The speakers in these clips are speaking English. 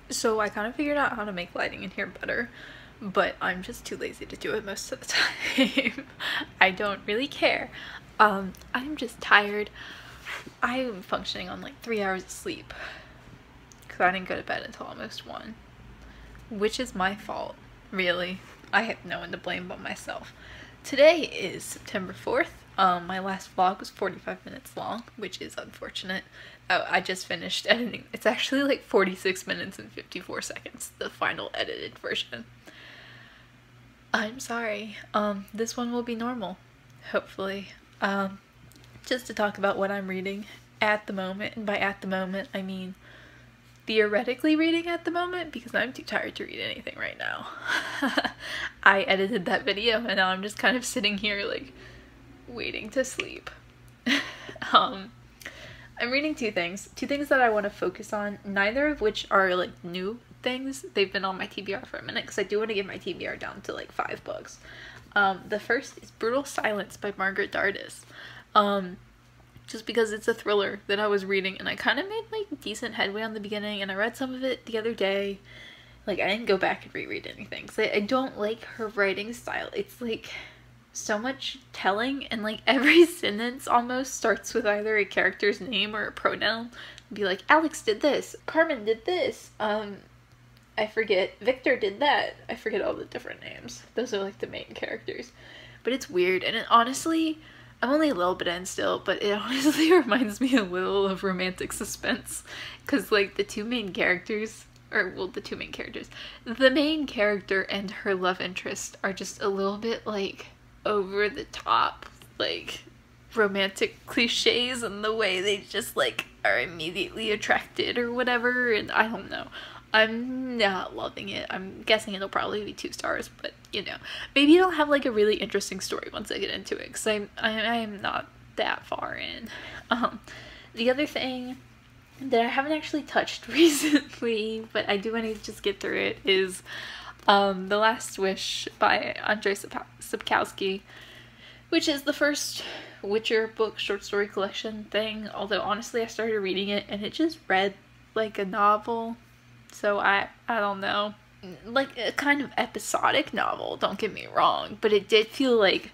So I kind of figured out how to make lighting in here better, but I'm just too lazy to do it most of the time. I don't really care. I'm just tired. I'm functioning on like 3 hours of sleep because I didn't go to bed until almost 1, which is my fault, really. I have no one to blame but myself. Today is September 4th. My last vlog was 45 minutes long, which is unfortunate. Oh, I just finished editing. It's actually like 46 minutes and 54 seconds, the final edited version. I'm sorry. This one will be normal, hopefully. Just to talk about what I'm reading at the moment, and by at the moment, I mean theoretically reading at the moment, because I'm too tired to read anything right now. I edited that video, and now I'm just kind of sitting here, like, waiting to sleep. I'm reading two things that I want to focus on, neither of which are like new things. They've been on my TBR for a minute because I do want to get my TBR down to like 5 books. The first is Brutal Silence by Margaret Dardess. Just because it's a thriller that I was reading, and I kind of made like decent headway on the beginning, and I read some of it the other day. Like, I didn't go back and reread anything because I don't like her writing style. It's like so much telling, and like every sentence almost starts with either a character's name or a pronoun. Be like, Alex did this, Carmen did this, I forget, Victor did that. I forget all the different names. Those are like the main characters. But it's weird, and it honestly, I'm only a little bit in still, but it honestly reminds me a little of Romantic Suspense, because like the two main characters, or well, the main character and her love interest are just a little bit like over the top, like romantic cliches, and the way they just like are immediately attracted or whatever, and I don't know. I'm not loving it. I'm guessing it'll probably be 2 stars, but you know, maybe it'll have like a really interesting story once I get into it, because I am not that far in. The other thing that I haven't actually touched recently, but I do want to just get through it, is The Last Wish by Andrzej Sapkowski, which is the first Witcher book short story collection thing, although honestly I started reading it and it just read like a novel, so I don't know, like a kind of episodic novel, don't get me wrong, but it did feel like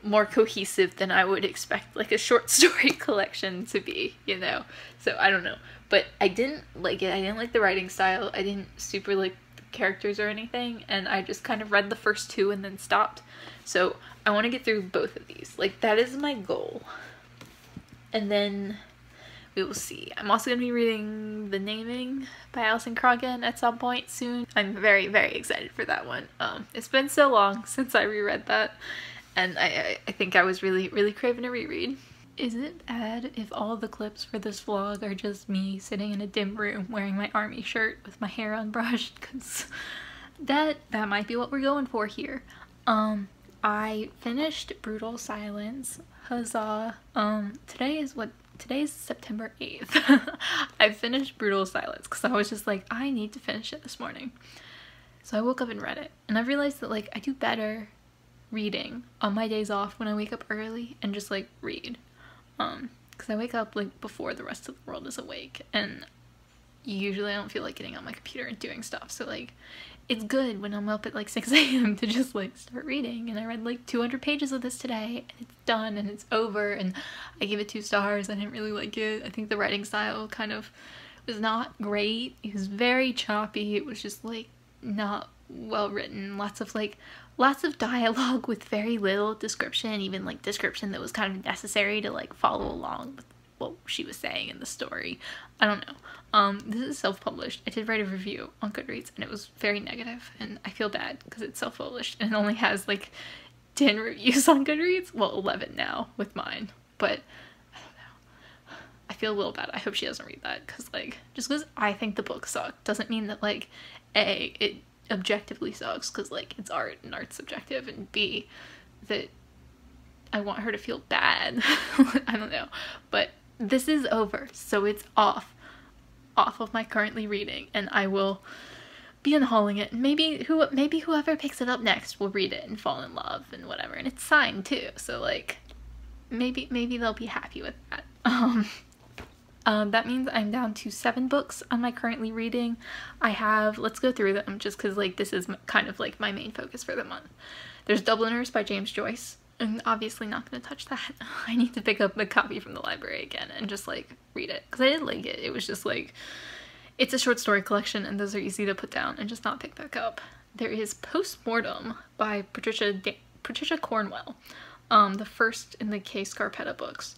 more cohesive than I would expect like a short story collection to be, you know, so I don't know, but I didn't like it. I didn't like the writing style, I didn't super like the characters or anything, and I just kind of read the first 2 and then stopped. So I want to get through both of these, like that is my goal, and then we will see. I'm also going to be reading The Naming by Alison Croggon at some point soon. I'm very, very excited for that one. It's been so long since I reread that, and I think I was really, really craving a reread. Is it bad if all the clips for this vlog are just me sitting in a dim room wearing my army shirt with my hair unbrushed? Because that might be what we're going for here. I finished Brutal Silence. Huzzah. Today's September 8th. I finished Brutal Silence because I was just like, I need to finish it this morning. So I woke up and read it, and I realized that like I do better reading on my days off when I wake up early and just like read. Because I wake up like before the rest of the world is awake, and usually I don't feel like getting on my computer and doing stuff, so like it's good when I'm up at like 6 a.m. to just like start reading. And I read like 200 pages of this today, and it's done and it's over, and I gave it 2 stars. I didn't really like it. I think the writing style kind of was not great. It was very choppy. It was just like not well written. Lots of dialogue with very little description, even like description that was kind of necessary to like follow along with what she was saying in the story. I don't know. This is self-published. I did write a review on Goodreads, and it was very negative, and I feel bad because it's self-published and it only has like 10 reviews on Goodreads. Well, 11 now with mine, but I don't know. I feel a little bad. I hope she doesn't read that, because like, just because I think the book sucked doesn't mean that like A, it objectively sucks, because like it's art and art's subjective, and B, that I want her to feel bad. I don't know, but this is over, so it's off of my currently reading, and I will be unhauling it, and maybe whoever picks it up next will read it and fall in love and whatever, and it's signed too, so like maybe they'll be happy with that. That means I'm down to 7 books on my currently reading. I have, let's go through them just because like this is kind of like my main focus for the month. There's Dubliners by James Joyce. I'm obviously not going to touch that. I need to pick up the copy from the library again and just like read it because I did like it. It was just like, it's a short story collection and those are easy to put down and just not pick back up. There is Postmortem by Patricia Cornwell, the first in the K. Scarpetta books.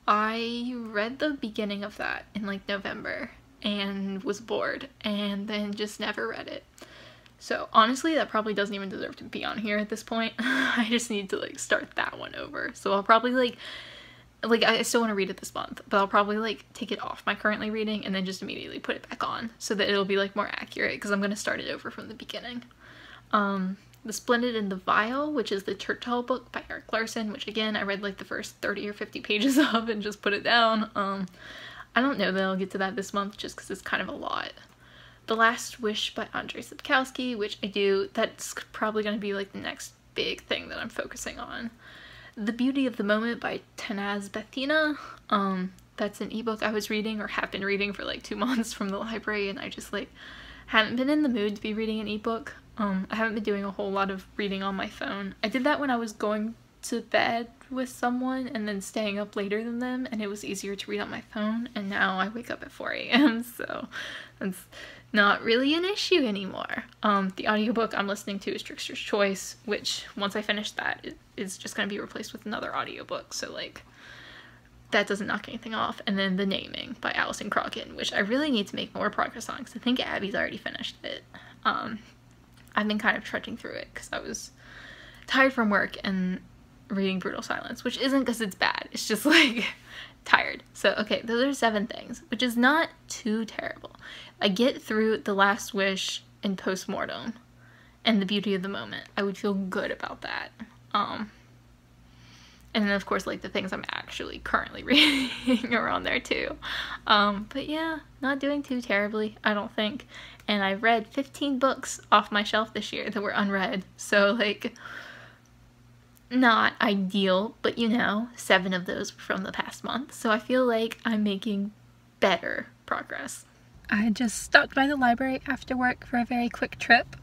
I read the beginning of that in like November and was bored and then just never read it. So honestly, that probably doesn't even deserve to be on here at this point. I just need to like start that one over. So I'll probably like I still want to read it this month, but I'll probably like take it off my currently reading and then just immediately put it back on so that it'll be like more accurate because I'm going to start it over from the beginning. The Splendid and the Vile, which is the church hall book by Erik Larson, which again, I read like the first 30 or 50 pages of and just put it down. I don't know that I'll get to that this month just because it's kind of a lot. The Last Wish by Andrzej Sapkowski, which I do, that's probably going to be like the next big thing that I'm focusing on. The Beauty of the Moment by Tanaz Bhathena. That's an ebook I was reading or have been reading for like 2 months from the library and I just like haven't been in the mood to be reading an ebook. I haven't been doing a whole lot of reading on my phone. I did that when I was going to bed with someone and then staying up later than them and it was easier to read on my phone and now I wake up at 4 a.m. so that's not really an issue anymore. The audiobook I'm listening to is Trickster's Choice, which once I finish that it is just going to be replaced with another audiobook, so like that doesn't knock anything off. And then The Naming by Alison Croggon, which I really need to make more progress on because I think Abby's already finished it. I've been kind of trudging through it because I was tired from work and reading Brutal Silence, which isn't because it's bad, it's just like tired. So okay, those are 7 things, which is not too terrible. I get through The Last Wish and Postmortem and The Beauty of the Moment. I would feel good about that. And then of course like the things I'm actually currently reading are on there too. But yeah, not doing too terribly, I don't think. And I read 15 books off my shelf this year that were unread. So like, not ideal, but you know, 7 of those were from the past month. So I feel like I'm making better progress. I just stopped by the library after work for a very quick trip.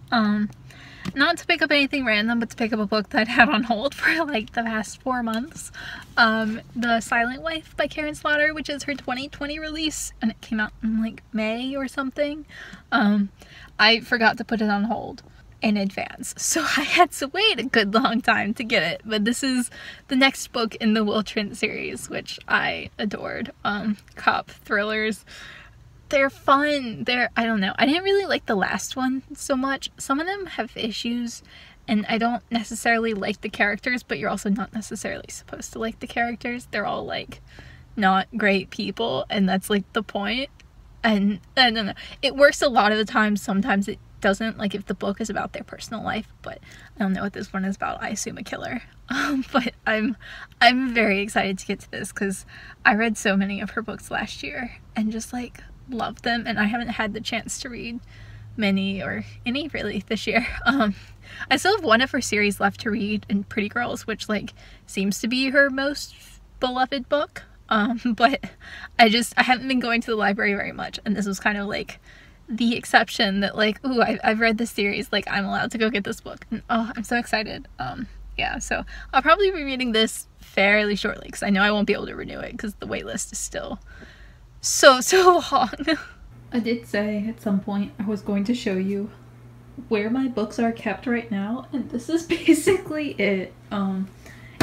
Not to pick up anything random, but to pick up a book that I'd had on hold for like the past 4 months. The Silent Wife by Karin, which is her 2020 release, and it came out in like May or something. I forgot to put it on hold in advance, so I had to wait a good long time to get it, but this is the next book in the Will Trent series, which I adored. Cop thrillers. They're fun. I don't know. I didn't really like the last one so much. Some of them have issues and I don't necessarily like the characters, but you're also not necessarily supposed to like the characters. They're all like not great people and that's like the point. And I don't know. It works a lot of the time. Sometimes it doesn't, like if the book is about their personal life, but I don't know what this one is about. I assume a killer. But I'm very excited to get to this because I read so many of her books last year and just like love them, and I haven't had the chance to read many or any really this year. I still have one of her series left to read in Pretty Girls, which like seems to be her most beloved book, but I haven't been going to the library very much, and this was kind of like the exception that like, ooh, I've read this series, like I'm allowed to go get this book, and oh, I'm so excited. Yeah, so I'll probably be reading this fairly shortly because I know I won't be able to renew it because the wait list is still so long. I did say at some point I was going to show you where my books are kept right now, and this is basically it.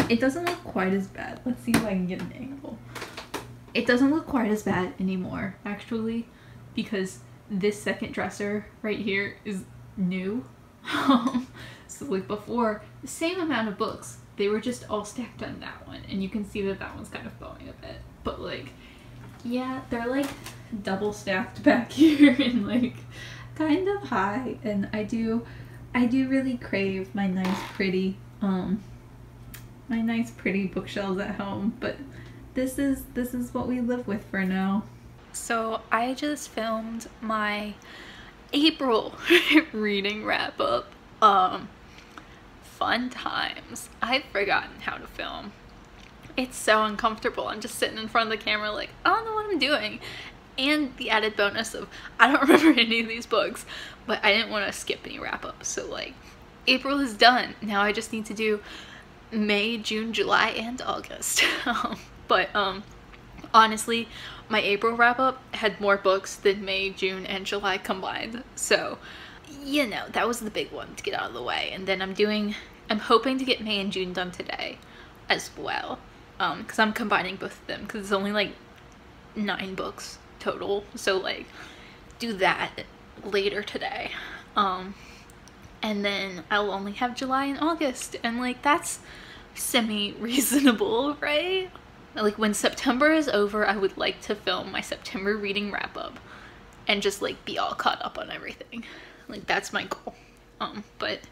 It doesn't look quite as bad. Let's see if I can get an angle. It doesn't look quite as bad anymore, actually, because this second dresser right here is new. So like before, the same amount of books, they were just all stacked on that one, and you can see that that one's kind of bowing a bit, but like, yeah, they're like double stacked back here and like kind of high, and I do really crave my nice pretty bookshelves at home, but this is what we live with for now. So I just filmed my April reading wrap up. Fun times. I've forgotten how to film. It's so uncomfortable. I'm just sitting in front of the camera like, I don't know what I'm doing. And the added bonus of, I don't remember any of these books, but I didn't want to skip any wrap-up. So like, April is done. Now I just need to do May, June, July, and August. But honestly, my April wrap-up had more books than May, June, and July combined. So, you know, that was the big one to get out of the way. And then I'm hoping to get May and June done today as well. Because I'm combining both of them, because it's only like 9 books total. So like, do that later today. And then I'll only have July and August. And like, that's semi-reasonable, right? Like, when September is over, I would like to film my September reading wrap-up and just like be all caught up on everything. Like, that's my goal. But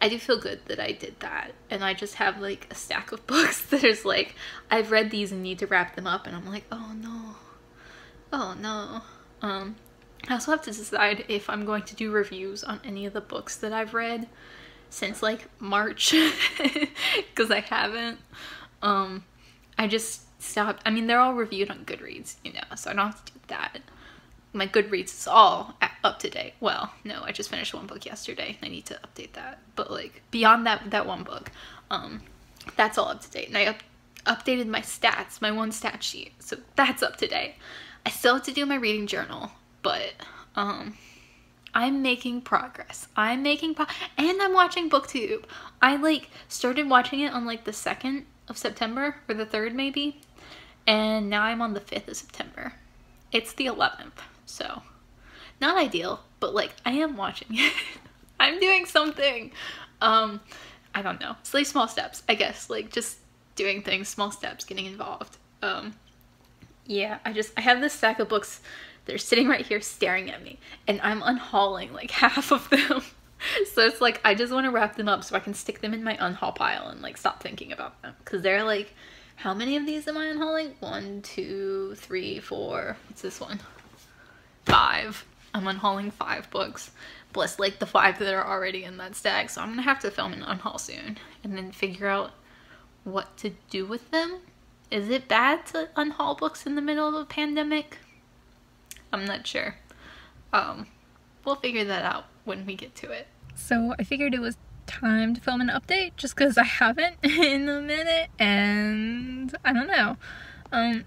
I do feel good that I did that, and I just have like a stack of books that is like, I've read these and need to wrap them up, and I'm like, oh no, oh no. I also have to decide if I'm going to do reviews on any of the books that I've read since like March, because I haven't. I just stopped. I mean, they're all reviewed on Goodreads, you know, so I don't have to do that. My Goodreads is all up to date. Well, no, I just finished one book yesterday. I need to update that. But like, beyond that one book, that's all up to date. And I updated my stats, my one stat sheet. So that's up to date. I still have to do my reading journal, but I'm making progress. And I'm watching BookTube. I like started watching it on like the 2nd of September, or the 3rd maybe. And now I'm on the 5th of September. It's the 11th. So, not ideal, but like, I am watching it. I'm doing something. I don't know. It's like small steps, I guess. Like, just doing things, small steps, getting involved. Yeah, I have this stack of books that are sitting right here staring at me, and I'm unhauling like half of them. So it's like, I just want to wrap them up so I can stick them in my unhaul pile and like stop thinking about them. Because they're like, how many of these am I unhauling? 1, 2, 3, 4. What's this one? 5. I'm unhauling 5 books, plus like the 5 that are already in that stack. So I'm gonna have to film an unhaul soon and then figure out what to do with them. Is it bad to unhaul books in the middle of a pandemic? I'm not sure. We'll figure that out when we get to it. So I figured it was time to film an update, just because I haven't in a minute, and I don't know.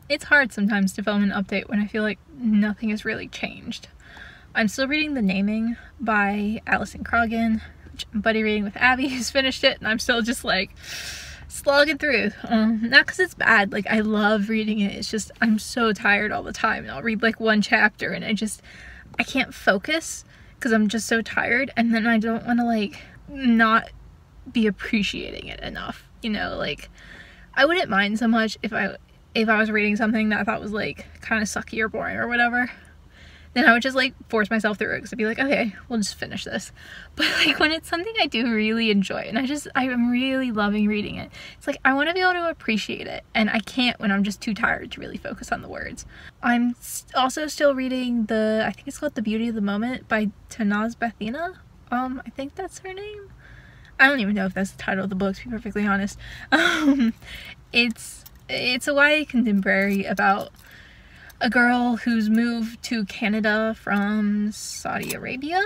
It's hard sometimes to film an update when I feel like nothing has really changed. I'm still reading The Naming by Alison Croggon, which I'm buddy reading with Abby, who's finished it, and I'm still just like slogging through. Not because it's bad, like I love reading it, it's just I'm so tired all the time, and I'll read like one chapter and I can't focus because I'm just so tired, and then I don't want to like not be appreciating it enough, you know. Like, I wouldn't mind so much if I was reading something that I thought was like kind of sucky or boring or whatever, then I would just like force myself through it, because I'd be like, okay, we'll just finish this. But like, when it's something I do really enjoy and I'm really loving reading it, it's like I want to be able to appreciate it, and I can't when I'm just too tired to really focus on the words. I'm also still reading I think it's called The Beauty of the Moment by Tanaz Bhathena. I think that's her name. I don't even know if that's the title of the book, to be perfectly honest. It's a YA contemporary about a girl who's moved to Canada from Saudi Arabia,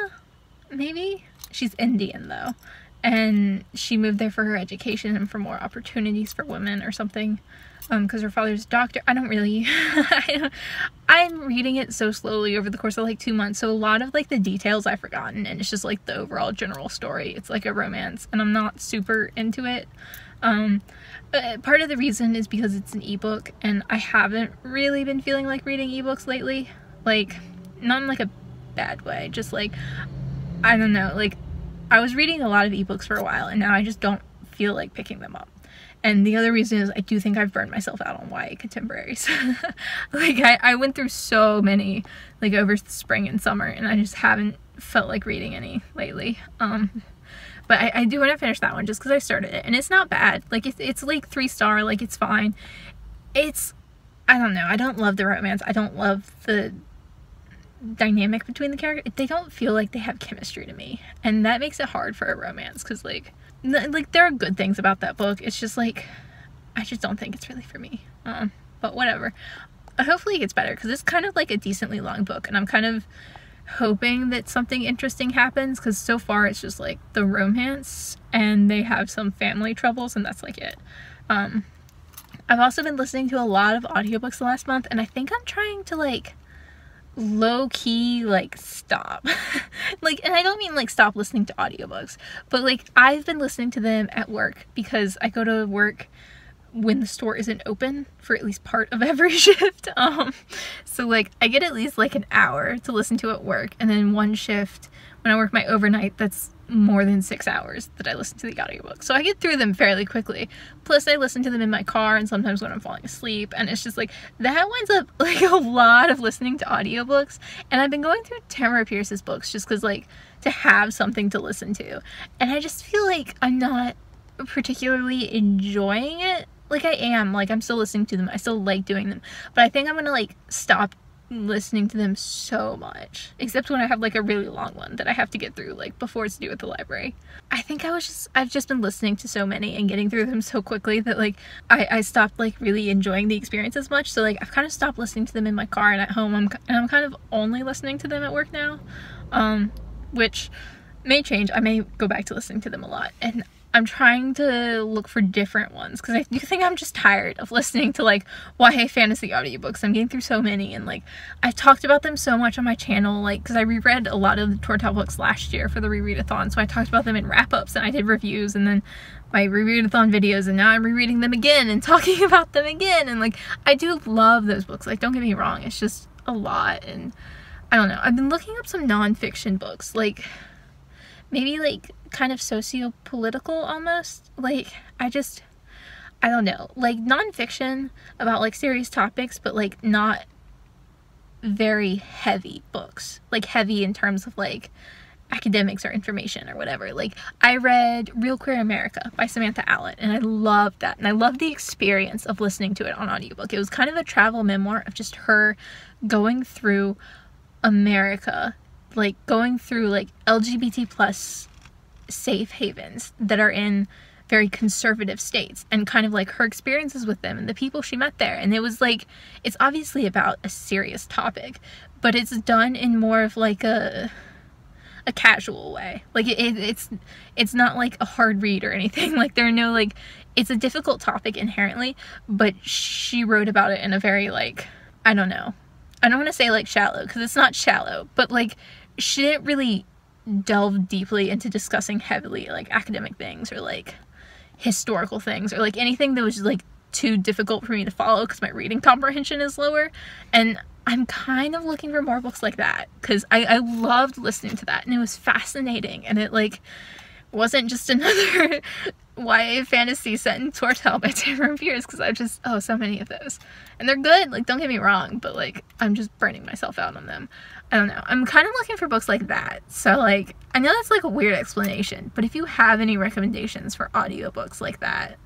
maybe? She's Indian though, and she moved there for her education and for more opportunities for women or something, because her father's a doctor. I don't really, I'm reading it so slowly over the course of like 2 months, so a lot of like the details I've forgotten, and it's just like the overall general story. It's like a romance, and I'm not super into it. Part of the reason is because it's an ebook, and I haven't really been feeling like reading ebooks lately. Like, not in like a bad way, just like, I don't know, like, I was reading a lot of ebooks for a while, and now I just don't feel like picking them up. And the other reason is I do think I've burned myself out on YA contemporaries. Like, I went through so many, like, over the spring and summer, and I just haven't felt like reading any lately. But I do want to finish that one just because I started it, and it's not bad. Like, it's like 3-star, like, it's fine. I don't know, I don't love the romance. I don't love the dynamic between the characters. They don't feel like they have chemistry to me, and that makes it hard for a romance, because like there are good things about that book. It's just like, I just don't think it's really for me. But whatever. Hopefully it gets better, because it's kind of like a decently long book, and I'm kind of hoping that something interesting happens, because so far it's just like the romance and they have some family troubles, and that's like it. I've also been listening to a lot of audiobooks the last month, and I think I'm trying to like low-key like stop. Like, and I don't mean like stop listening to audiobooks, but like I've been listening to them at work, because I go to work when the store isn't open for at least part of every shift. So like I get at least like an hour to listen to at work, and then one shift when I work my overnight, that's more than 6 hours that I listen to the audiobook. So I get through them fairly quickly. Plus I listen to them in my car and sometimes when I'm falling asleep, and it's just like that winds up like a lot of listening to audiobooks. And I've been going through Tamora Pierce's books just because like to have something to listen to, and I just feel like I'm not particularly enjoying it. Like I am, like I'm still listening to them, I still like doing them, but I think I'm gonna like stop listening to them so much, except when I have like a really long one that I have to get through, like before it's due at the library. I think I've just been listening to so many and getting through them so quickly that like I stopped like really enjoying the experience as much. So like I've kind of stopped listening to them in my car and at home. I'm kind of only listening to them at work now, which may change. I may go back to listening to them a lot, and I'm trying to look for different ones, because I do think I'm just tired of listening to like YA fantasy audiobooks. I'm getting through so many, and like I've talked about them so much on my channel, like because I reread a lot of the Tortel books last year for the rereadathon, so I talked about them in wrap-ups, and I did reviews, and then my rereadathon videos, and now I'm rereading them again and talking about them again. And like I do love those books, like don't get me wrong, it's just a lot. And I don't know, I've been looking up some non-fiction books, like maybe like kind of socio-political almost. Like I don't know, like non-fiction about like serious topics, but like not very heavy books, like heavy in terms of like academics or information or whatever. Like I read Real Queer America by Samantha Allen, and I loved that, and I loved the experience of listening to it on audiobook. It was kind of a travel memoir of just her going through America, like going through like LGBT plus safe havens that are in very conservative states, and kind of like her experiences with them and the people she met there. And it was like, it's obviously about a serious topic, but it's done in more of like a casual way. Like it's not like a hard read or anything. Like there are no like, it's a difficult topic inherently, but she wrote about it in a very like, I don't know, I don't want to say like shallow, because it's not shallow, but like she didn't really delve deeply into discussing heavily like academic things or like historical things or like anything that was like too difficult for me to follow, because my reading comprehension is lower. And I'm kind of looking for more books like that, because I loved listening to that, and it was fascinating, and it like wasn't just another YA fantasy set in Tortel by Tamora Pierce, because I just, so many of those, and they're good, like don't get me wrong, but like I'm just burning myself out on them. I don't know, I'm kind of looking for books like that. So like I know that's like a weird explanation, but if you have any recommendations for audiobooks like that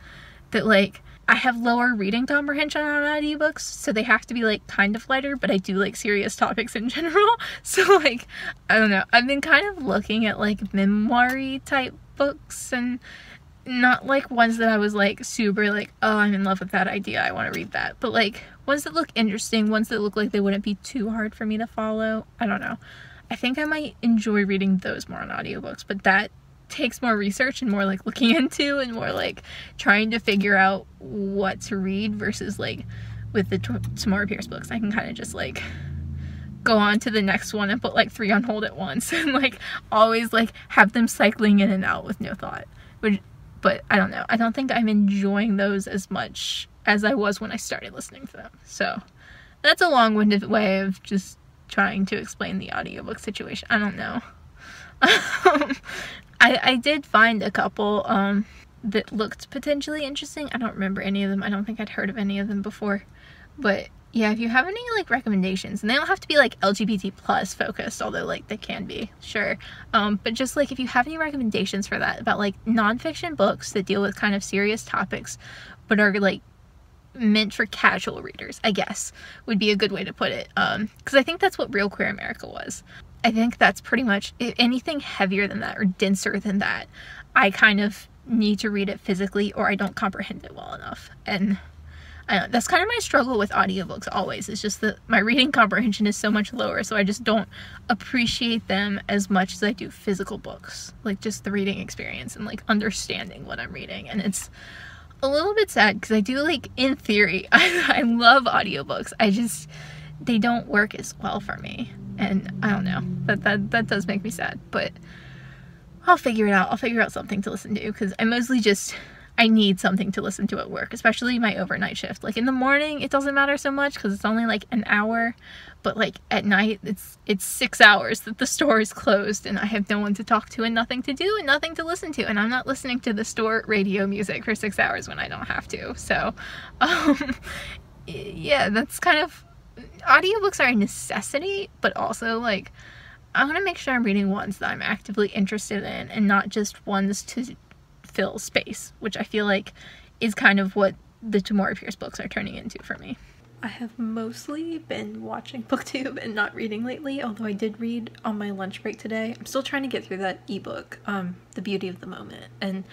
like I have lower reading comprehension on audiobooks, so they have to be like kind of lighter, but I do like serious topics in general. So like I don't know, I've been kind of looking at like memoir-y type books, and not like ones that I was like super like, oh, I'm in love with that idea, I want to read that, but like ones that look interesting, ones that look like they wouldn't be too hard for me to follow. I don't know, I think I might enjoy reading those more on audiobooks, but that takes more research and more like looking into and more like trying to figure out what to read, versus like with the Tamora Pierce books I can kind of just like go on to the next one and put like 3 on hold at once, and like always like have them cycling in and out with no thought. But I don't know, I don't think I'm enjoying those as much as I was when I started listening to them. So that's a long-winded way of just trying to explain the audiobook situation. I don't know. I did find a couple that looked potentially interesting. I don't remember any of them. I don't think I'd heard of any of them before. But yeah, if you have any like recommendations, and they don't have to be like LGBT plus focused, although like they can be, sure. But just like if you have any recommendations for that, about like nonfiction books that deal with kind of serious topics but are like meant for casual readers, I guess would be a good way to put it. Because I think that's what Real Queer America was. I think that's pretty much, if anything heavier than that or denser than that, I kind of need to read it physically or I don't comprehend it well enough. And I don't know, that's kind of my struggle with audiobooks always. It's just that my reading comprehension is so much lower, so I just don't appreciate them as much as I do physical books. Like, just the reading experience and, like, understanding what I'm reading. And it's a little bit sad because I do, like, in theory, I love audiobooks. They don't work as well for me. And I don't know. That does make me sad. But I'll figure it out. I'll figure out something to listen to because I need something to listen to at work, especially my overnight shift. Like, in the morning, it doesn't matter so much because it's only, like, an hour. But, like, at night, it's 6 hours that the store is closed and I have no one to talk to and nothing to do and nothing to listen to. And I'm not listening to the store radio music for 6 hours when I don't have to. So, yeah, that's kind of... Audiobooks are a necessity, but also, like, I want to make sure I'm reading ones that I'm actively interested in and not just ones to fill space, which I feel like is kind of what the Tamora Pierce books are turning into for me. I have mostly been watching BookTube and not reading lately, although I did read on my lunch break today. I'm still trying to get through that ebook, The Beauty of the Moment, and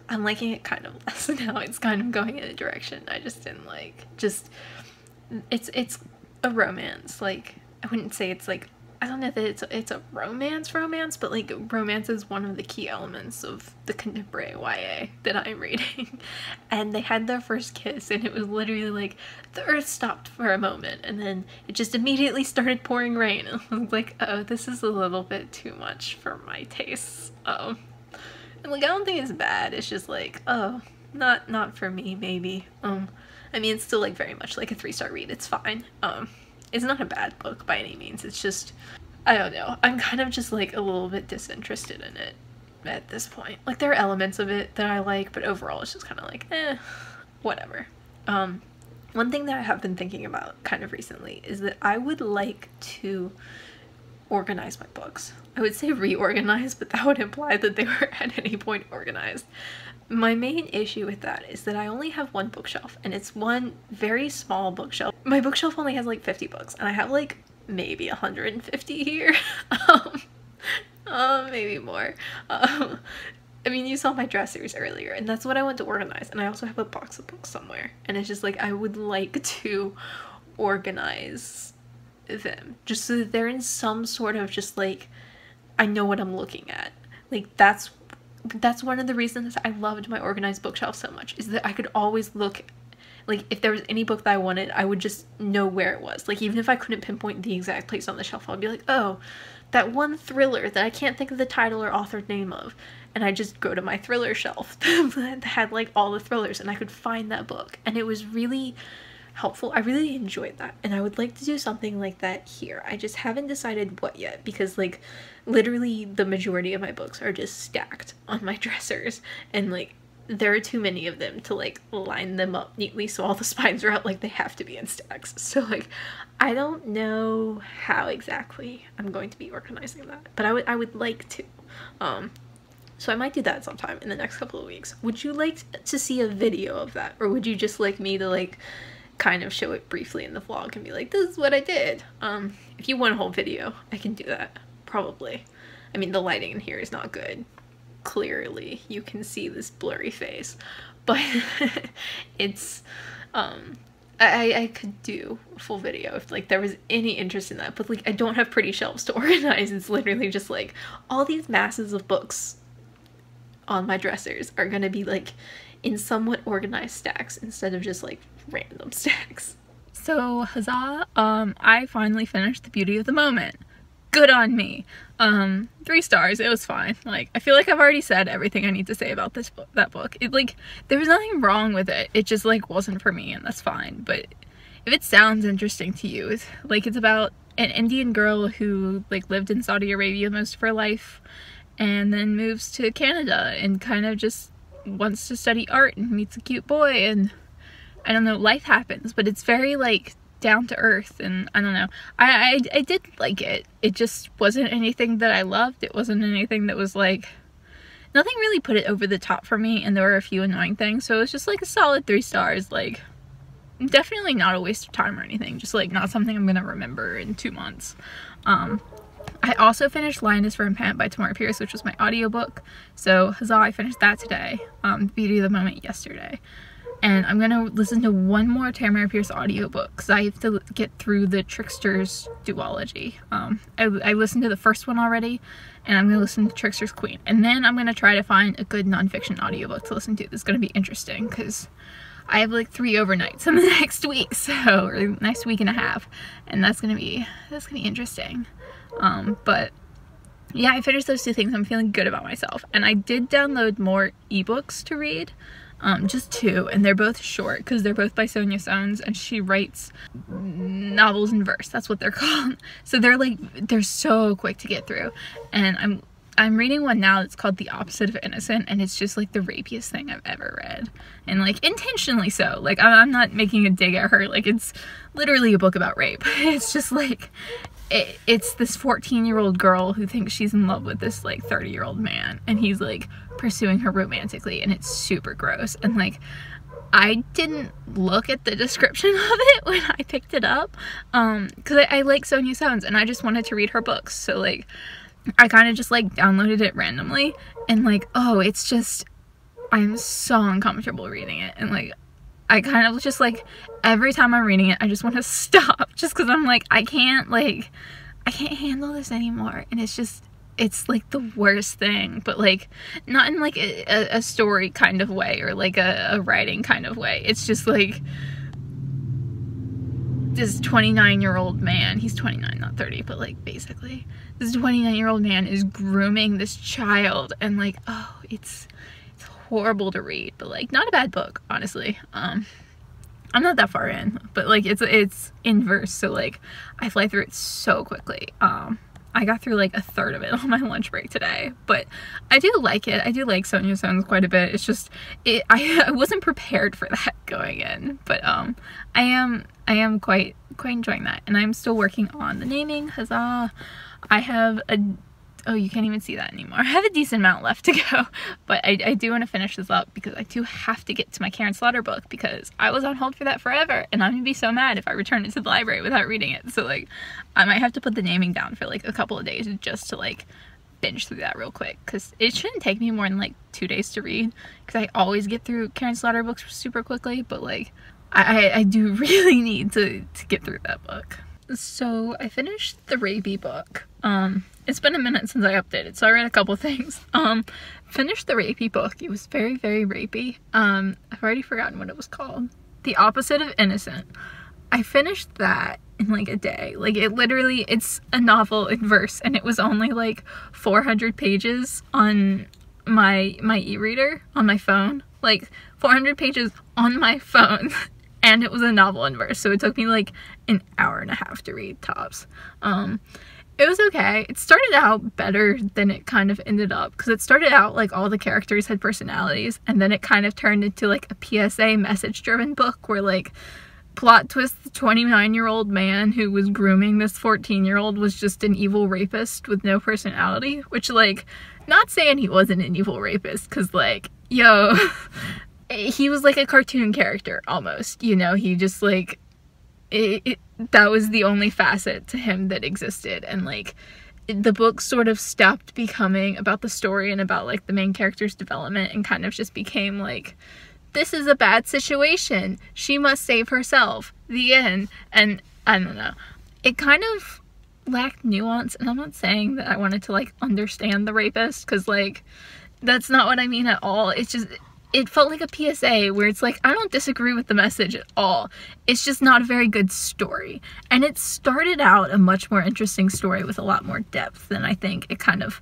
I'm liking it kind of less now. It's kind of going in a direction I just didn't like. It's a romance. Like, I wouldn't say it's like, I don't know that it's a romance, but like romance is one of the key elements of the contemporary YA that I'm reading. And they had their first kiss and it was literally like the earth stopped for a moment and then it just immediately started pouring rain. And I was like, oh, this is a little bit too much for my tastes. And like, I don't think it's bad. It's just like, oh, not for me, maybe. I mean, it's still like very much like a 3-star read. It's fine. It's not a bad book by any means. It's just, I don't know. I'm kind of just like a little bit disinterested in it at this point. Like, there are elements of it that I like, but overall it's just kind of like, whatever. One thing that I have been thinking about kind of recently is that I would like to organize my books. I would say reorganize, but that would imply that they were at any point organized. My main issue with that is that I only have one bookshelf, and it's one very small bookshelf. My bookshelf only has like 50 books, and I have like maybe 150 here. Maybe more. I mean, you saw my dressers earlier, and that's what I want to organize, and I also have a box of books somewhere, and it's just like, I would like to organize them, just so that they're in some sort of just like, I know what I'm looking at. Like, that's one of the reasons I loved my organized bookshelf so much, is that I could always look, like, if there was any book that I wanted, I would just know where it was. Like, even if I couldn't pinpoint the exact place on the shelf, I'd be like, oh, that one thriller that I can't think of the title or author name of, and I just go to my thriller shelf that had like all the thrillers, and I could find that book, and it was really helpful. I really enjoyed that, and I would like to do something like that here. I just haven't decided what yet, because like literally the majority of my books are just stacked on my dressers, and like there are too many of them to like line them up neatly so all the spines are out. Like, they have to be in stacks. So like, I don't know how exactly I'm going to be organizing that, but I would like to. So I might do that sometime in the next couple of weeks. Would you like to see a video of that, or would you just like me to like kind of show it briefly in the vlog and be like, this is what I did? If you want a whole video, I can do that, probably. I mean, the lighting in here is not good. Clearly, you can see this blurry face, but it's, I could do a full video if like there was any interest in that, but like I don't have pretty shelves to organize. It's literally just like all these masses of books on my dressers are gonna be like in somewhat organized stacks instead of just like random stacks. So huzzah, I finally finished The Beauty of the Moment. Good on me. 3 stars. It was fine. Like, I feel like I've already said everything I need to say about that book. It like, there was nothing wrong with it. It just like wasn't for me, and that's fine. But if it sounds interesting to you, it's like, it's about an Indian girl who like lived in Saudi Arabia most of her life and then moves to Canada and kind of just wants to study art and meets a cute boy, and I don't know, life happens, but it's very like down to earth, and I don't know, I did like it. It just wasn't anything that I loved. It wasn't anything that was like, nothing really put it over the top for me, and there were a few annoying things, so it was just like a solid 3 stars. Like, definitely not a waste of time or anything, just like not something I'm gonna remember in 2 months. I also finished Lioness, Rampant by Tamora Pierce, which was my audiobook. So huzzah, I finished that today. Beauty of the Moment yesterday. And I'm gonna listen to one more Tamora Pierce audiobook because I have to get through the Trickster's duology. I listened to the first one already, and I'm gonna listen to Trickster's Queen. And then I'm gonna try to find a good nonfiction audiobook to listen to. That's gonna be interesting because I have like 3 overnights in the next week, so, or next week and a half, and that's gonna be interesting. But yeah, I finished those 2 things. I'm feeling good about myself, and I did download more ebooks to read. Just 2, and they're both short because they're both by Sonya, and she writes novels in verse. That's what they're called. So they're so quick to get through, and I'm reading one now that's called The Opposite of Innocent, and it's just like the rapiest thing I've ever read, and like intentionally so. Like I'm not making a dig at her. Like it's literally a book about rape. It's just like it's this 14-year-old girl who thinks she's in love with this like 30-year-old man, and he's like pursuing her romantically, and it's super gross. And like I didn't look at the description of it when I picked it up because I like Sonya and I just wanted to read her books, so like I kind of just like downloaded it randomly, and like, oh, it's just, I'm so uncomfortable reading it, and like I kind of just like every time I'm reading it I just want to stop just because I'm like I can't handle this anymore, and it's like the worst thing, but like not in like a story kind of way or like a writing kind of way. It's just like this 29-year-old man, he's 29 not 30, but like basically this 29-year-old man is grooming this child, and like, oh, it's horrible to read, but like not a bad book, honestly. I'm not that far in, but like it's in verse, so like I fly through it so quickly. I got through like a third of it on my lunch break today, but I do like it. I do like Sonya quite a bit. It's just I wasn't prepared for that going in, but I am quite enjoying that, and I'm still working on the naming. Huzzah! I have oh, you can't even see that anymore. I have a decent amount left to go, but I do want to finish this up because I do have to get to my Karin Slaughter book because I was on hold for that forever, and I'm gonna be so mad if I return it to the library without reading it. So like I might have to put the naming down for like a couple of days just to like binge through that real quick, because it shouldn't take me more than like 2 days to read because I always get through Karin Slaughter books super quickly, but like I do really need to get through that book. So I finished the Raby book. It's been a minute since I updated, so I read a couple things. Finished the rapey book. It was very, very rapey. I've already forgotten what it was called. The Opposite of Innocent. I finished that in like a day. Like it literally, it's a novel in verse, and it was only like 400 pages on my e-reader on my phone. Like 400 pages on my phone. And it was a novel in verse, so it took me like an hour and a half to read tops. It was okay. It started out better than it kind of ended up, because it started out like all the characters had personalities, and then it kind of turned into like a PSA message-driven book where like plot twist, the 29-year-old man who was grooming this 14-year-old was just an evil rapist with no personality, which like, not saying he wasn't an evil rapist, because like, yo, he was like a cartoon character almost, you know, he just like, that was the only facet to him that existed, and like the book sort of stopped becoming about the story and about like the main character's development and kind of just became like, this is a bad situation, she must save herself, the end. And I don't know, it kind of lacked nuance, and I'm not saying that I wanted to like understand the rapist, because like that's not what I mean at all. It's just, it felt like a PSA where it's like, I don't disagree with the message at all. It's just not a very good story. And it started out a much more interesting story with a lot more depth than I think it kind of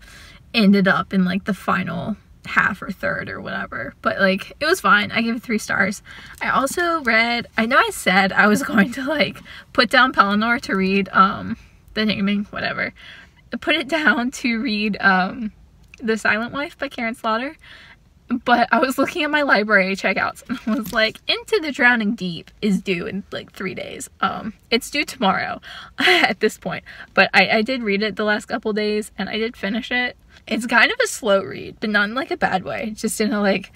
ended up in like the final half or third or whatever. But like, it was fine. I gave it 3 stars. I also read, I know I said I was going to like put down Pelennor to read the naming, whatever. I put it down to read The Silent Wife by Karin Slaughter. But I was looking at my library checkouts and I was like, Into the Drowning Deep is due in like 3 days. It's due tomorrow at this point. But I did read it the last couple days and I did finish it. It's kind of a slow read, but not in like a bad way. Just in a like,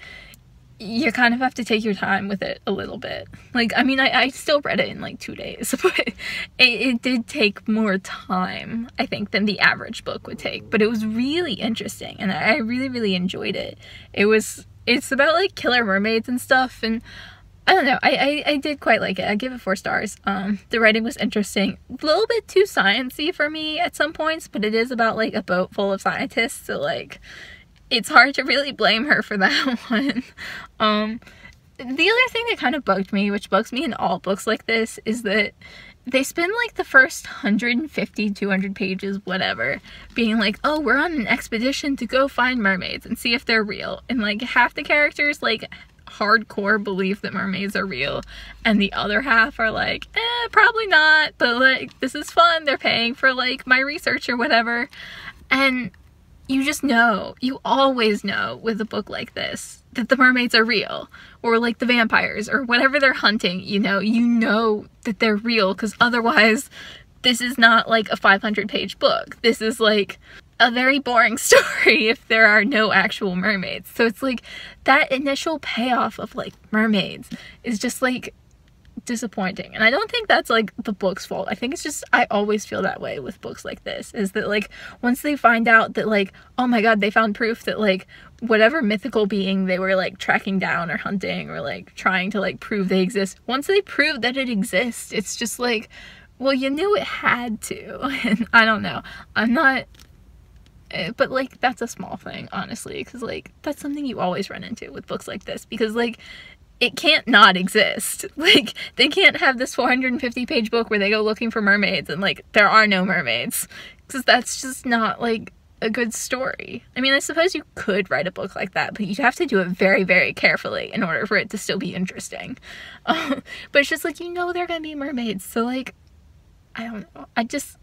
you kind of have to take your time with it a little bit. Like, I mean, I still read it in like 2 days, but it did take more time, I think, than the average book would take. But it was really interesting, and I really, really enjoyed it. It's about like killer mermaids and stuff, and I don't know, I did quite like it. I give it 4 stars. The writing was interesting. A little bit too sciencey for me at some points, but it is about like a boat full of scientists, so like, it's hard to really blame her for that one. The other thing that kind of bugged me, which bugs me in all books like this, is that they spend like the first 150, 200 pages, whatever, being like, oh, we're on an expedition to go find mermaids and see if they're real. And like half the characters like hardcore believe that mermaids are real, and the other half are like, probably not, but like, this is fun, they're paying for like my research or whatever. And you just know, you always know with a book like this that the mermaids are real, or like the vampires or whatever they're hunting, you know that they're real, because otherwise this is not like a 500-page book. This is like a very boring story if there are no actual mermaids. So it's like that initial payoff of like mermaids is just like disappointing, and I don't think that's like the book's fault. I think it's just, I always feel that way with books like this, is that like once they find out that like, oh my god, they found proof that like whatever mythical being they were like tracking down or hunting or like trying to like prove they exist, once they prove that it exists, it's just like, well, you knew it had to. And I don't know, I'm not, but like that's a small thing, honestly, because like that's something you always run into with books like this, because like it can't not exist. Like, they can't have this 450-page book where they go looking for mermaids and, like, there are no mermaids. Because that's just not, like, a good story. I mean, I suppose you could write a book like that, but you'd have to do it very, very carefully in order for it to still be interesting. But it's just, like, you know there are gonna be mermaids, so, like, I don't know. I just,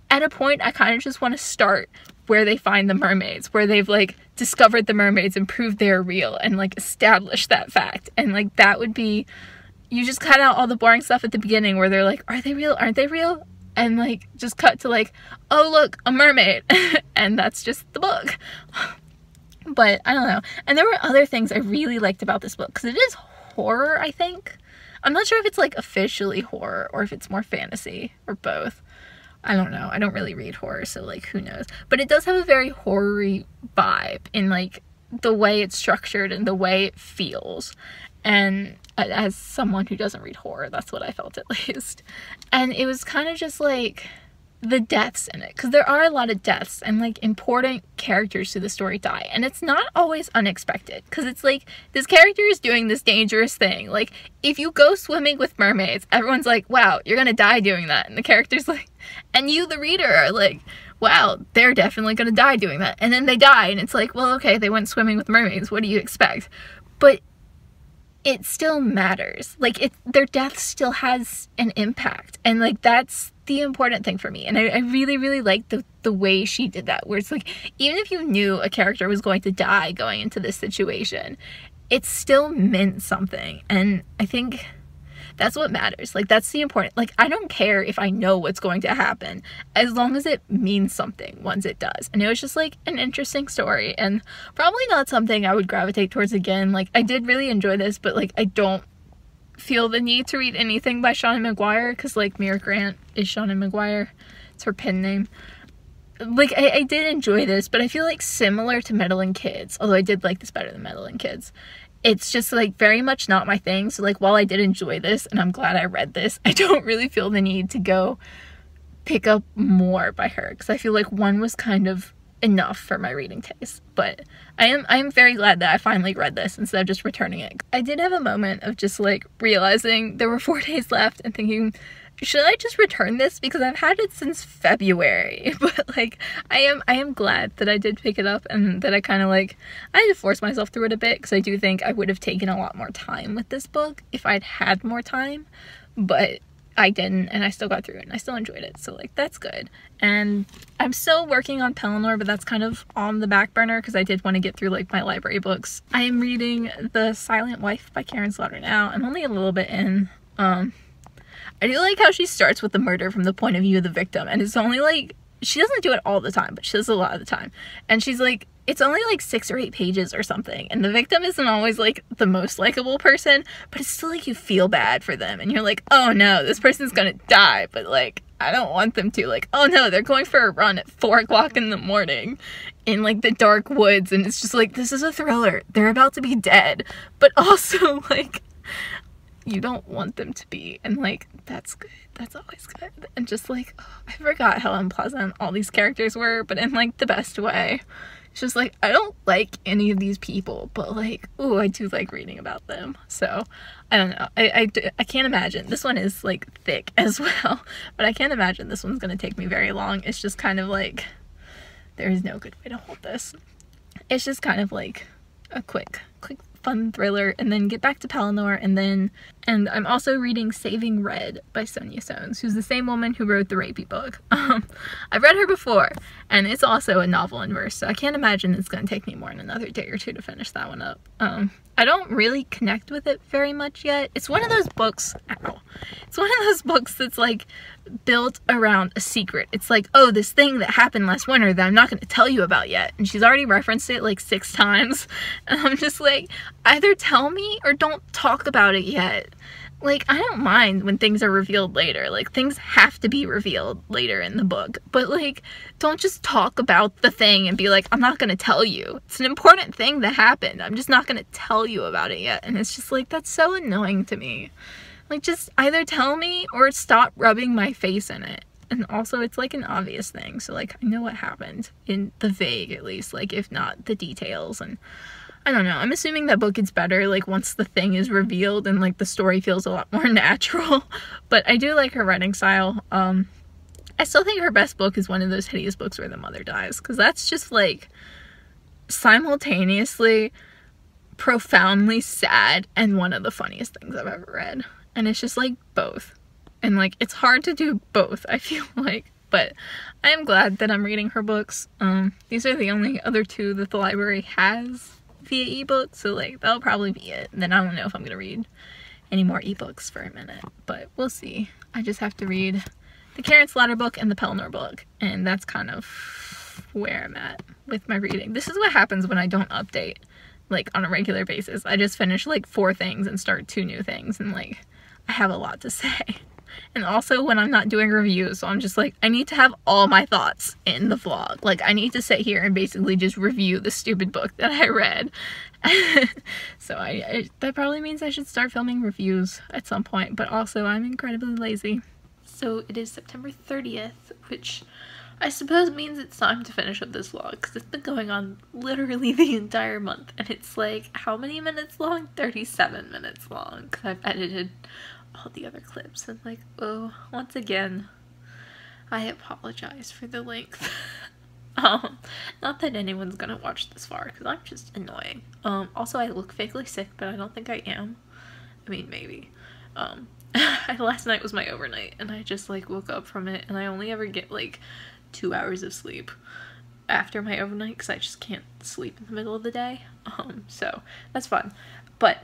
at a point, I kind of just want to start where they find the mermaids, where they've like discovered the mermaids and proved they're real and like established that fact. And like that would be, you just cut out all the boring stuff at the beginning where they're like, are they real? Aren't they real? And like just cut to like, oh look, a mermaid. And that's just the book. But I don't know. And there were other things I really liked about this book, because it is horror, I think. I'm not sure if it's like officially horror or if it's more fantasy or both. I don't know. I don't really read horror, so like who knows. But it does have a very horror-y vibe in like the way it's structured and the way it feels. And as someone who doesn't read horror, that's what I felt at least. And it was kind of just like the deaths in it, because there are a lot of deaths and like important characters to the story die, and it's not always unexpected, because it's like this character is doing this dangerous thing. Like if you go swimming with mermaids, everyone's like, wow, you're gonna die doing that, and the character's like, and you the reader are like, wow, they're definitely gonna die doing that, and then they die, and it's like, well, okay, they went swimming with mermaids, what do you expect? But it still matters. Like their death still has an impact, and like that's the important thing for me. And I really, really like the way she did that, where it's like, even if you knew a character was going to die going into this situation, it still meant something. And I think that's what matters. Like that's the important, like I don't care if I know what's going to happen, as long as it means something once it does. And it was just like an interesting story, and probably not something I would gravitate towards again. Like I did really enjoy this, but like I don't feel the need to read anything by Shauna McGuire, because like Mira Grant is Shauna McGuire, it's her pen name. Like I did enjoy this, but I feel like similar to Meddling Kids, although I did like this better than Meddling Kids, it's just like very much not my thing. So like while I did enjoy this and I'm glad I read this, I don't really feel the need to go pick up more by her, because I feel like one was kind of enough for my reading taste. But I am very glad that I finally read this instead of just returning it. I did have a moment of just like realizing there were 4 days left and thinking, should I just return this, because I've had it since February? But like I am glad that I did pick it up, and that I kind of like, I had to force myself through it a bit, because I do think I would have taken a lot more time with this book if I'd had more time, but I didn't, and I still got through it, and I still enjoyed it, so like that's good. And I'm still working on Pelennor, but that's kind of on the back burner, because I did want to get through like my library books. I am reading The Silent Wife by Karin Slaughter now. I'm only a little bit in. I do like how she starts with the murder from the point of view of the victim, and it's only like, she doesn't do it all the time, but she does a lot of the time, and she's like it's only like 6 or 8 pages or something, and the victim isn't always like the most likable person, but it's still like you feel bad for them and you're like, oh no, this person's gonna die, but like I don't want them to. Like, oh no, they're going for a run at 4 o'clock in the morning in like the dark woods, and it's just like, this is a thriller, they're about to be dead, but also like you don't want them to be, and like that's good, that's always good. And just like, oh, I forgot how unpleasant all these characters were, but in like the best way. It's just like, I don't like any of these people, but like, ooh, I do like reading about them. So I don't know, I can't imagine, this one is like thick as well, but I can't imagine this one's gonna take me very long. It's just kind of like, there is no good way to hold this. It's just kind of like a quick fun thriller, and then get back to Pelennor, and I'm also reading Saving Red by Sonya Sones, who's the same woman who wrote the rapey book. I've read her before, and it's also a novel in verse, so I can't imagine it's going to take me more than another day or two to finish that one up. I don't really connect with it very much yet. It's one of those books, it's one of those books that's like built around a secret. It's like, oh, this thing that happened last winter that I'm not going to tell you about yet, and she's already referenced it like 6 times, and I'm just like, either tell me or don't talk about it yet. Like, I don't mind when things are revealed later. Like, things have to be revealed later in the book. But, like, don't just talk about the thing and be like, I'm not gonna tell you. It's an important thing that happened. I'm just not gonna tell you about it yet. And it's just, like, that's so annoying to me. Like, just either tell me or stop rubbing my face in it. And also, it's, like, an obvious thing. So, like, I know what happened. In the vague, at least. Like, if not the details. And I don't know, I'm assuming that book gets better, like, once the thing is revealed and, like, the story feels a lot more natural, but I do like her writing style. I still think her best book is one of those Hideous books where the mother dies, because that's just, like, simultaneously profoundly sad and one of the funniest things I've ever read, and it's just, like, both, and, like, it's hard to do both, I feel like, but I am glad that I'm reading her books. These are the only other 2 that the library has via ebook, so like that'll probably be it. And then I don't know if I'm gonna read any more ebooks for a minute, but we'll see. I just have to read the Karin Slaughter book and the Pelennor book, and that's kind of where I'm at with my reading. This is what happens when I don't update like on a regular basis. I just finish like 4 things and start 2 new things, and like I have a lot to say. And also when I'm not doing reviews, so I'm just like, I need to have all my thoughts in the vlog. Like, I need to sit here and basically just review the stupid book that I read. So that probably means I should start filming reviews at some point, but also I'm incredibly lazy. So it is September 30th, which I suppose means it's time to finish up this vlog, because it's been going on literally the entire month, and it's like, how many minutes long? 37 minutes long, because I've edited all the other clips, and like, oh, once again, I apologize for the length. Not that anyone's gonna watch this far, because I'm just annoying. Also, I look fakely sick, but I don't think I am. I mean, maybe. Last night was my overnight, and I just like woke up from it, and I only ever get like 2 hours of sleep after my overnight, because I just can't sleep in the middle of the day. So that's fun. But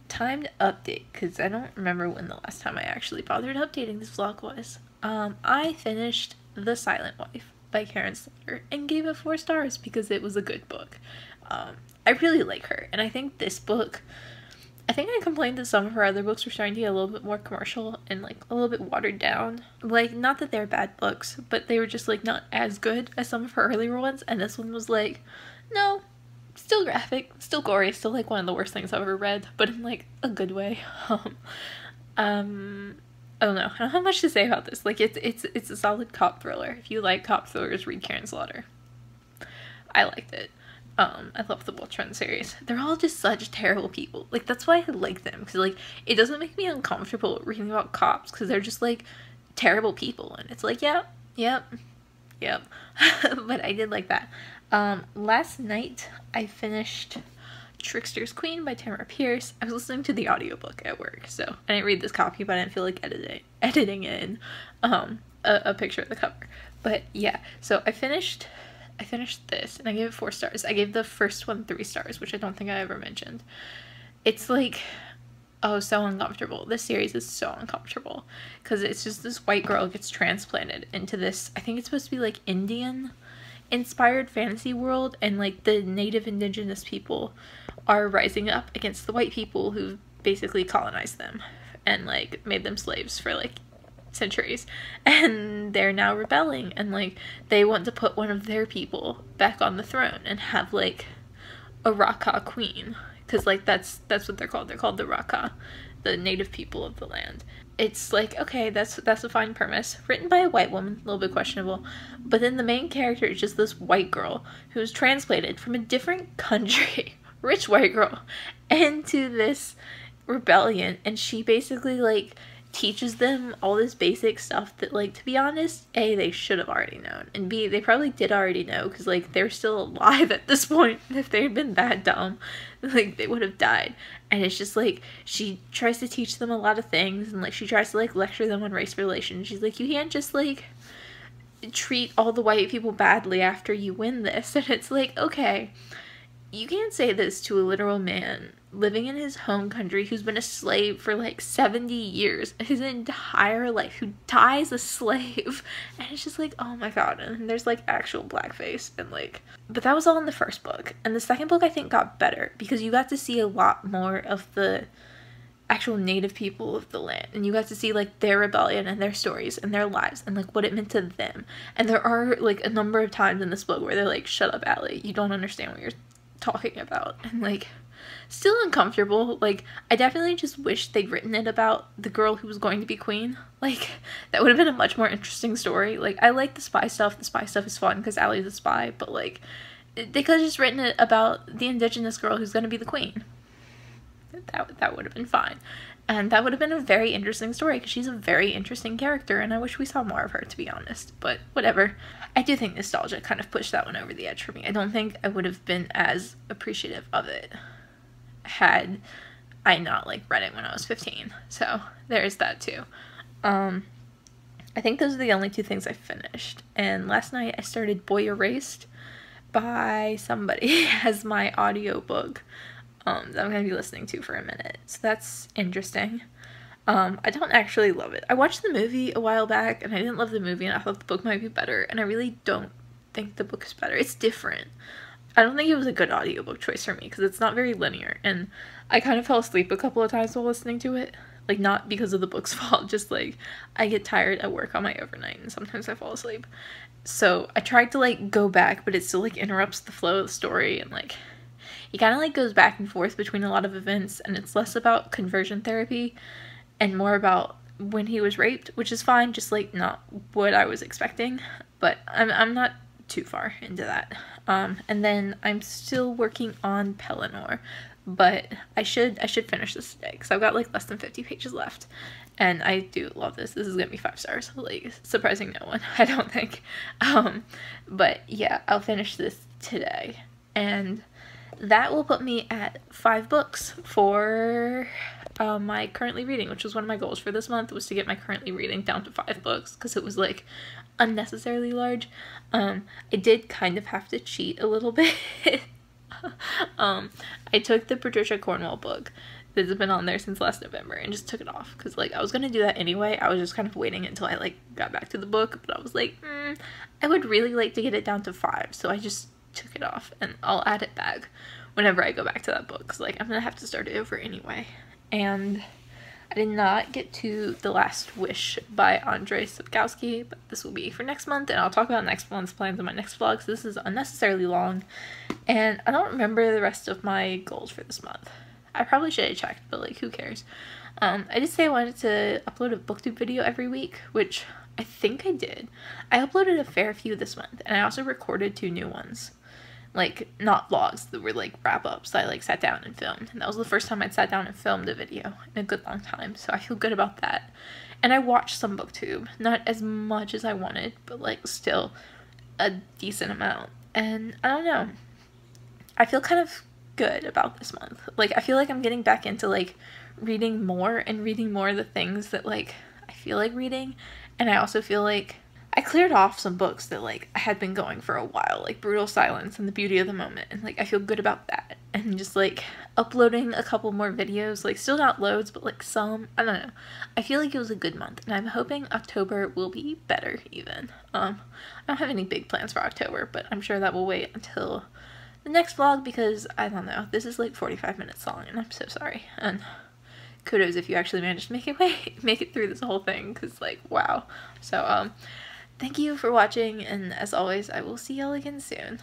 time to update, because I don't remember when the last time I actually bothered updating this vlog was. I finished The Silent Wife by Karin Slaughter and gave it 4 stars because it was a good book. I really like her, and I think this book, I think I complained that some of her other books were starting to get a little bit more commercial and like a little bit watered down. Like, not that they're bad books, but they were just like not as good as some of her earlier ones, and this one was like, no, still graphic, still gory, still like one of the worst things I've ever read, but in like a good way. I don't know, I don't have much to say about this. Like, it's a solid cop thriller. If you like cop thrillers, read Karin Slaughter. I liked it. I love the Bull Trend series. They're all just such terrible people. Like, that's why I like them, because like it doesn't make me uncomfortable reading about cops, because they're just like terrible people, and it's like, yep. But I did like that. Last night I finised Trickster's Queen by Tamora Pierce. I was listening to the audiobook at work, so I didn't read this copy, but I didn't feel like editing in a picture of the cover. But yeah, so I finished this, and I gave it 4 stars. I gave the first one 3 stars, which I don't think I ever mentioned. It's like, oh, so uncomfortable. This series is so uncomfortable, because it's just this white girl gets transplanted into this, I think it's supposed to be like Indian inspired fantasy world, and like the native indigenous people are rising up against the white people who basically colonized them and like made them slaves for like centuries, and they're now rebelling, and like they want to put one of their people back on the throne and have like a Raka queen, because like that's what they're called the Raka, the native people of the land. It's like, okay, that's a fine premise, written by a white woman, a little bit questionable, but then the main character is just this white girl who's translated from a different country, rich white girl, into this rebellion, and she basically like teaches them all this basic stuff that, like, to be honest, A, they should have already known, and B, they probably did already know, because like they're still alive at this point. If they had been that dumb, like they would have died. And it's just like she tries to teach them a lot of things, and like she tries to like lecture them on race relations. She's like, you can't just like treat all the white people badly after you win this. And it's like, okay, you can't say this to a literal man living in his home country who's been a slave for like 70 years, his entire life, who dies a slave. And it's just like, oh my god. And there's like actual blackface, and like, but that was all in the first book. And the second book I think got better because you got to see a lot more of the actual native people of the land, and you got to see like their rebellion and their stories and their lives and like what it meant to them. And there are like a number of times in this book where they're like, shut up, Allie, you don't understand what you're talking about. And like, still uncomfortable. Like, I definitely just wish they'd written it about the girl who was going to be queen. Like, that would have been a much more interesting story. Like, I like the spy stuff. The spy stuff is fun because Allie's a spy, but like, they could have just written it about the indigenous girl who's going to be the queen. That would have been fine. And that would have been a very interesting story because she's a very interesting character, and I wish we saw more of her, to be honest. But whatever. I do think nostalgia kind of pushed that one over the edge for me. I don't think I would have been as appreciative of it had I not like read it when I was 15. So there's that too. I think those are the only two things I finished. And last night I started Boy Erased by somebody as my audiobook that I'm going to be listening to for a minute. So that's interesting. I don't actually love it. I watched the movie a while back and I didn't love the movie, and I thought the book might be better, and I really don't think the book is better. It's different. I don't think it was a good audiobook choice for me because it's not very linear, and I kind of fell asleep a couple of times while listening to it. Like, not because of the book's fault, just like I get tired at work on my overnight and sometimes I fall asleep. So I tried to like go back, but it still like interrupts the flow of the story, and like it kind of like goes back and forth between a lot of events, and it's less about conversion therapy and more about when he was raped, which is fine, just like not what I was expecting, but I'm not too far into that. And then I'm still working on Pelennor, but I should finish this today because I've got like less than 50 pages left, and I do love this. This is gonna be 5 stars, like surprising no one, I don't think. But yeah, I'll finish this today, and that will put me at 5 books for my currently reading, which was one of my goals for this month, was to get my currently reading down to 5 books because it was like unnecessarily large. I did kind of have to cheat a little bit. I took the Patricia Cornwell book that's been on there since last November and just took it off because like I was gonna do that anyway. I was just kind of waiting until I like got back to the book, but I was like, I would really like to get it down to 5, so I just took it off, and I'll add it back whenever I go back to that book because like I'm gonna have to start it over anyway. And I did not get to The Last Wish by Andrzej Sapkowski, but this will be for next month, and I'll talk about next month's plans in my next vlog, so this is unnecessarily long, and I don't remember the rest of my goals for this month. I probably should have checked, but like, who cares? I did say I wanted to upload a booktube video every week, which I think I did. I uploaded a fair few this month, and I also recorded 2 new ones. Like, not vlogs, that were like wrap-ups. I like sat down and filmed, and that was the first time I'd sat down and filmed a video in a good long time, so I feel good about that. And I watched some booktube, not as much as I wanted, but like still a decent amount. And I don't know, I feel kind of good about this month. Like, I feel like I'm getting back into like reading more and reading more of the things that like I feel like reading, and I also feel like I cleared off some books that, like, I had been going for a while, like Brutal Silence and The Beauty of the Moment, and, like, I feel good about that. And just, like, uploading a couple more videos, like, still not loads, but, like, some, I don't know. I feel like it was a good month, and I'm hoping October will be better, even. I don't have any big plans for October, but I'm sure that will wait until the next vlog, because, I don't know, this is, like, 45 minutes long, and I'm so sorry. And kudos if you actually managed to make it through this whole thing, because, like, wow. So, thank you for watching, and as always, I will see y'all again soon.